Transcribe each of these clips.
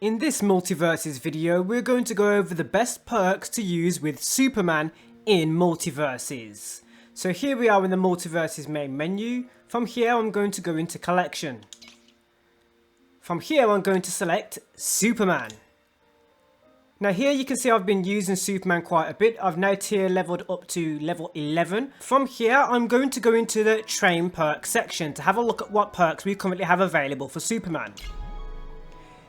In this Multiversus video, we're going to go over the best perks to use with Superman in Multiversus. So here we are in the Multiversus main menu. From here I'm going to go into Collection. From here I'm going to select Superman. Now here you can see I've been using Superman quite a bit. I've now tier leveled up to level 11. From here I'm going to go into the Train Perk section to have a look at what perks we currently have available for Superman.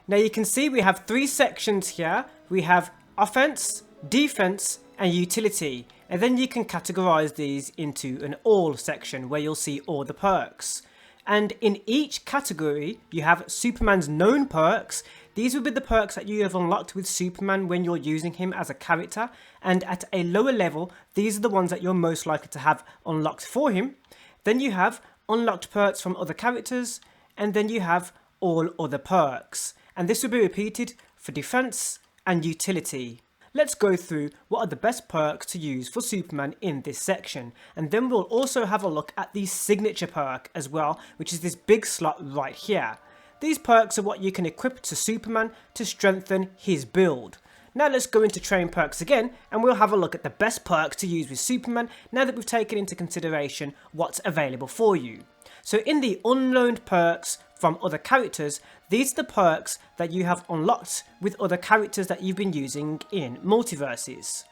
Now you can see we have three sections here. We have Offense, Defense and Utility. And then you can categorize these into an All section where you'll see all the perks. And in each category you have Superman's known perks. These will be the perks that you have unlocked with Superman when you're using him as a character. And at a lower level, these are the ones that you're most likely to have unlocked for him. Then you have unlocked perks from other characters. And then you have all other perks. And this will be repeated for Defense and Utility. Let's go through what are the best perks to use for Superman in this section. And then we'll also have a look at the signature perk as well, which is this big slot right here. These perks are what you can equip to Superman to strengthen his build. Now let's go into Train Perks again and we'll have a look at the best perks to use with Superman now that we've taken into consideration what's available for you. So in the unknown perks from other characters, these are the perks that you have unlocked with other characters that you've been using in Multiversus.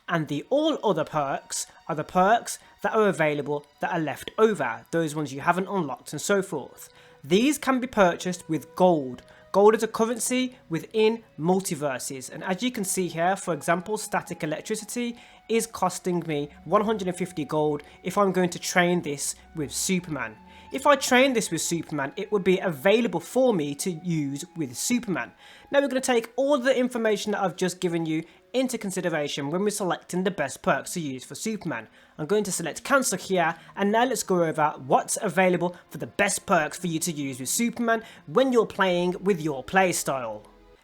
And the all other perks are the perks that are available that are left over, those ones you haven't unlocked and so forth. These can be purchased with gold. Gold is a currency within Multiversus, and as you can see here, for example, static electricity is costing me 150 gold if I'm going to train this with Superman. If I train this with Superman, it would be available for me to use with Superman. Now we're going to take all the information that I've just given you into consideration when we're selecting the best perks to use for Superman. I'm going to select cancel here, and now let's go over what's available for the best perks for you to use with Superman when you're playing with your playstyle.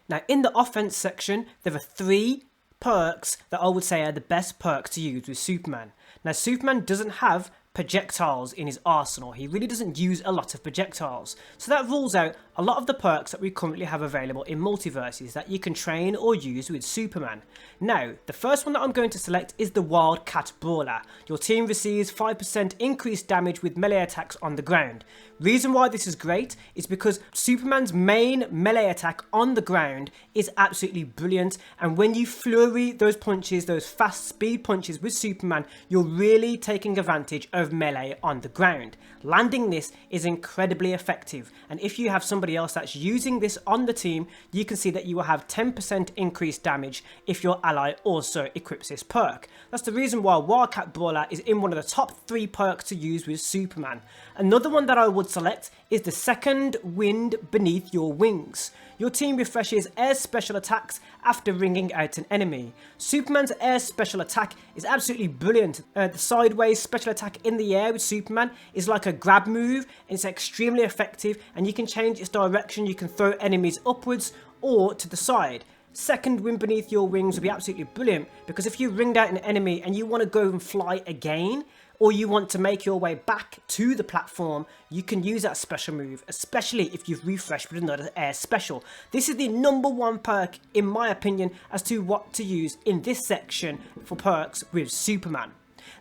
Now in the offense section, there are three perks that I would say are the best perks to use with Superman. Now Superman doesn't have projectiles in his arsenal. He really doesn't use a lot of projectiles. So that rules out a lot of the perks that we currently have available in Multiversus that you can train or use with Superman. Now, the first one that I'm going to select is the Wildcat Brawler. Your team receives 5% increased damage with melee attacks on the ground. Reason why this is great is because Superman's main melee attack on the ground is absolutely brilliant, and when you flurry those punches, those fast speed punches with Superman, you're really taking advantage of melee on the ground. Landing this is incredibly effective, and if you have somebody else that's using this on the team, you can see that you will have 10% increased damage if your ally also equips this perk. That's the reason why Wildcat Brawler is in one of the top 3 perks to use with Superman. Another one that I would select is the Second Wind Beneath Your Wings. Your team refreshes air special attacks after ringing out an enemy. Superman's air special attack is absolutely brilliant. The sideways special attack in the air with Superman is like a grab move. It's extremely effective, and you can change its direction. You can throw enemies upwards or to the side. Second Wind Beneath Your Wings will be absolutely brilliant, because if you ringed out an enemy and you want to go and fly again, or you want to make your way back to the platform, you can use that special move, especially if you've refreshed with another air special. This is the #1 perk, in my opinion, as to what to use in this section for perks with Superman.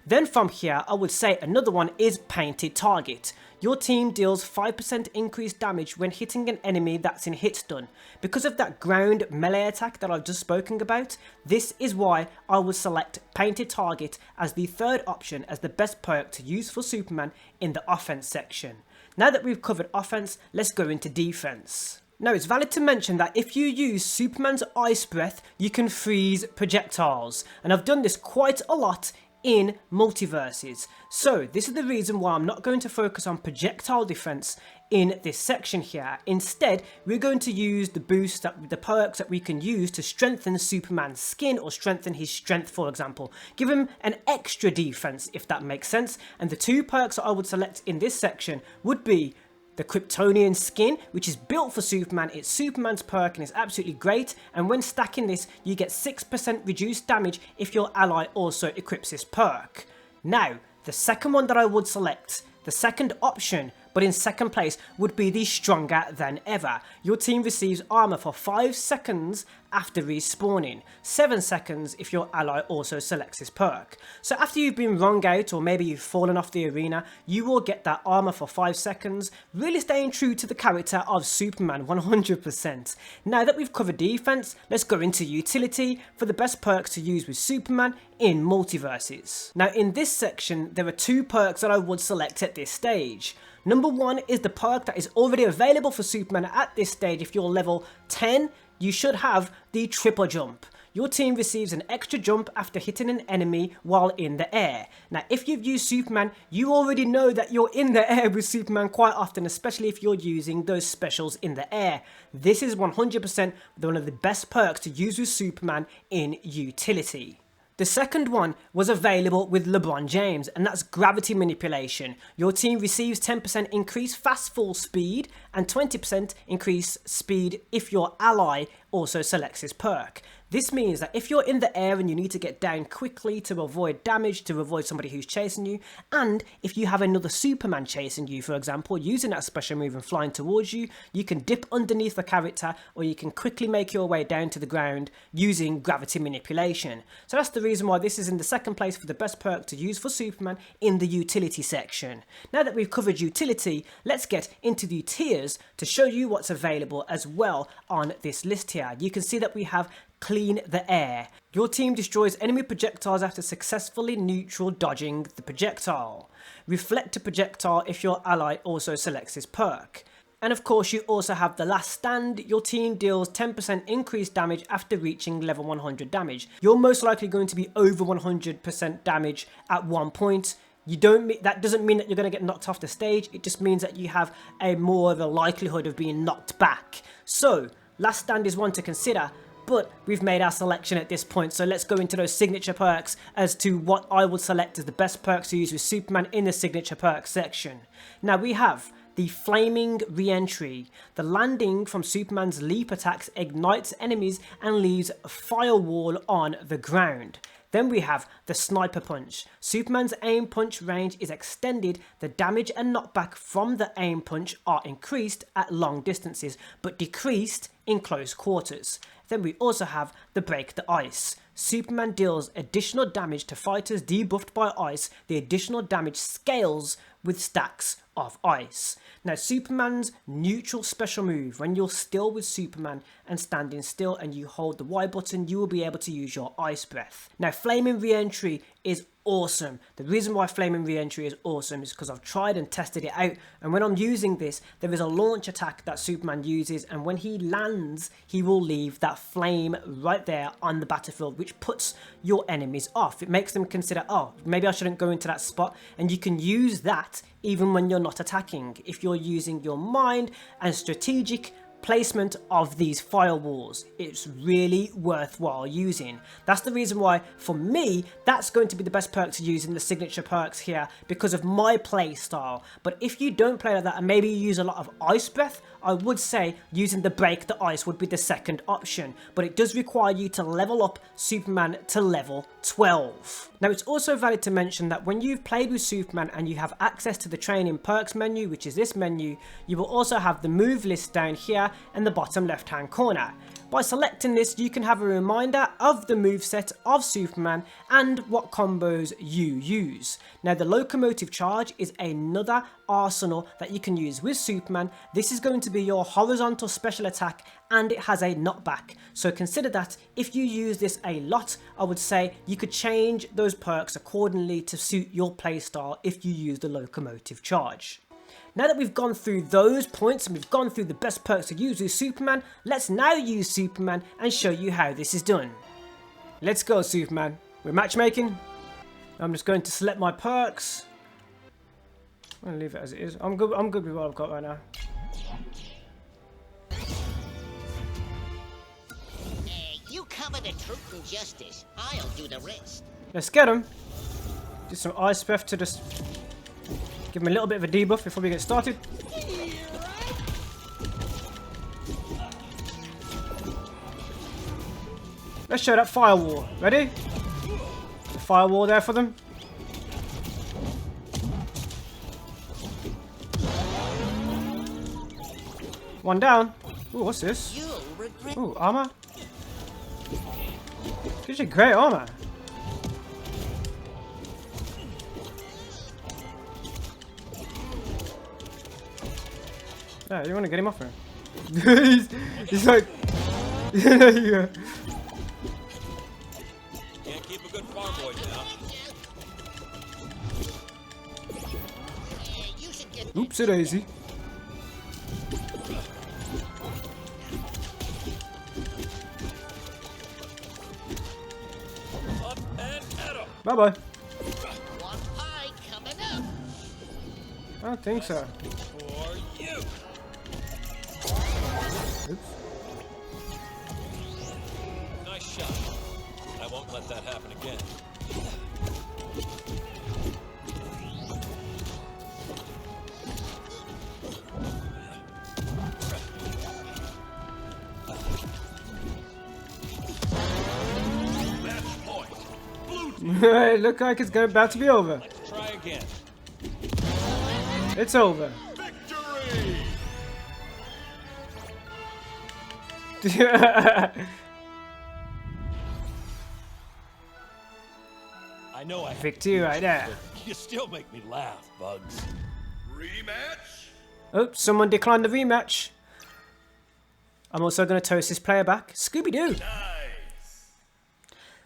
Then from here, I would say another one is Painted Target. Your team deals 5% increased damage when hitting an enemy that's in hit stun. Because of that ground melee attack that I've just spoken about, this is why I would select Painted Target as the third option as the best perk to use for Superman in the offense section. Now that we've covered offense, let's go into defense. Now it's valid to mention that if you use Superman's Ice Breath, you can freeze projectiles, and I've done this quite a lot in Multiversus. So this is the reason why I'm not going to focus on projectile defense in this section here. Instead, we're going to use the boosts, the perks that we can use to strengthen Superman's skin or strengthen his strength, for example. Give him an extra defense, if that makes sense. And the 2 perks that I would select in this section would be the Kryptonian Skin, which is built for Superman. It's Superman's perk and it's absolutely great, and when stacking this you get 6% reduced damage if your ally also equips this perk. Now the second one that I would select, the second option but in second place would be the Stronger Than Ever. Your team receives armor for 5 seconds after respawning, 7 seconds if your ally also selects this perk. So after you've been wrung out, or maybe you've fallen off the arena, you will get that armor for 5 seconds, really staying true to the character of Superman 100%. Now that we've covered defense, let's go into utility for the best perks to use with Superman in Multiversus. Now in this section, there are 2 perks that I would select at this stage. Number 1 is the perk that is already available for Superman at this stage. If you're level 10, you should have the triple jump. Your team receives an extra jump after hitting an enemy while in the air. Now if you've used Superman, you already know that you're in the air with Superman quite often, especially if you're using those specials in the air. This is 100% one of the best perks to use with Superman in utility. The second one was available with LeBron James, and that's gravity manipulation. Your team receives 10% increased fast fall speed and 20% increased speed if your ally also selects this perk. This means that if you're in the air and you need to get down quickly to avoid damage, to avoid somebody who's chasing you, and if you have another Superman chasing you, for example, using that special move and flying towards you, you can dip underneath the character, or you can quickly make your way down to the ground using gravity manipulation. So that's the reason why this is in the second place for the best perk to use for Superman in the utility section. Now that we've covered utility, let's get into the tiers to show you what's available as well on this list here. You can see that we have Clean the Air. Your team destroys enemy projectiles after successfully neutral dodging the projectile. Reflect a projectile if your ally also selects this perk. And of course you also have the Last Stand. Your team deals 10% increased damage after reaching level 100 damage. You're most likely going to be over 100% damage at one point. That doesn't mean that you're going to get knocked off the stage. It just means that you have more of a likelihood of being knocked back. So Last Stand is one to consider. But we've made our selection at this point, so let's go into those signature perks as to what I would select as the best perks to use with Superman in the signature perks section. Now we have the Flaming Re-entry. The landing from Superman's leap attacks ignites enemies and leaves a firewall on the ground. Then we have the Sniper Punch. Superman's aim punch range is extended. The damage and knockback from the aim punch are increased at long distances, but decreased in close quarters. Then we also have the Break the Ice. Superman deals additional damage to fighters debuffed by ice. The additional damage scales with stacks of ice. Now Superman's neutral special move, when you're still with Superman and standing still and you hold the Y button, you will be able to use your Ice Breath. Now Flaming Re-entry is awesome. The reason why Flaming Re-entry is awesome is because I've tried and tested it out, and when I'm using this, there is a launch attack that Superman uses, and when he lands, he will leave that flame right there on the battlefield, which puts your enemies off. It makes them consider, oh, maybe I shouldn't go into that spot, and you can use that even when you're not attacking, if you're using your mind and strategic placement of these firewalls. It's really worthwhile using. That's the reason why, for me, that's going to be the best perk to use in the signature perks here because of my play style. But if you don't play like that and maybe you use a lot of Ice Breath, I would say using the Break the Ice would be the second option. But it does require you to level up Superman to level 12. Now it's also valid to mention that when you've played with Superman and you have access to the training perks menu, which is this menu, you will also have the move list down here in the bottom left hand corner. By selecting this, you can have a reminder of the moveset of Superman and what combos you use. Now the Locomotive Charge is another arsenal that you can use with Superman. This is going to be your horizontal special attack and it has a knockback. So consider that if you use this a lot, I would say you could change those perks accordingly to suit your playstyle if you use the Locomotive Charge. Now that we've gone through those points and we've gone through the best perks to use with Superman, let's now use Superman and show you how this is done. Let's go, Superman. We're matchmaking. I'm just going to select my perks. I'm going to leave it as it is. I'm good with what I've got right now. You cover the truth and justice. I'll do the rest. Let's get him. Do some Ice Breath to just give him a little bit of a debuff before we get started. Let's show that firewall. Ready? The firewall there for them. One down. Ooh, what's this? You'll regret. Ooh, armor. Gives you great armor. Yeah, you want to get him off her. he's like... yeah. Can't keep a good farm boy down. Yeah, you should get. Oops, daisy. Up and at 'em. Bye-bye. One pie coming up. I don't think so. For you. Oops. Nice shot. I won't let that happen again. Match point. Blue team. It look like it's about to be over. Let's try again. It's over. Victory! I know I Victory right there. You still make me laugh, Bugs. Rematch? Oh, someone declined the rematch. I'm also going to toast this player back. Scooby-Doo.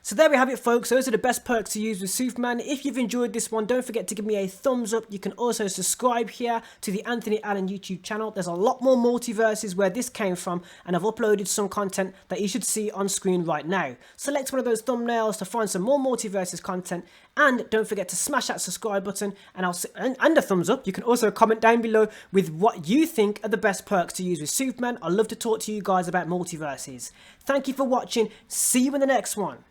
So there we have it, folks. Those are the best perks to use with Superman. If you've enjoyed this one, don't forget to give me a thumbs up. You can also subscribe here to the Anthony Allen YouTube channel. There's a lot more multiverses where this came from, and I've uploaded some content that you should see on screen right now. Select one of those thumbnails to find some more multiverses content, and don't forget to smash that subscribe button and a thumbs up. You can also comment down below with what you think are the best perks to use with Superman. I'd love to talk to you guys about multiverses. Thank you for watching. See you in the next one.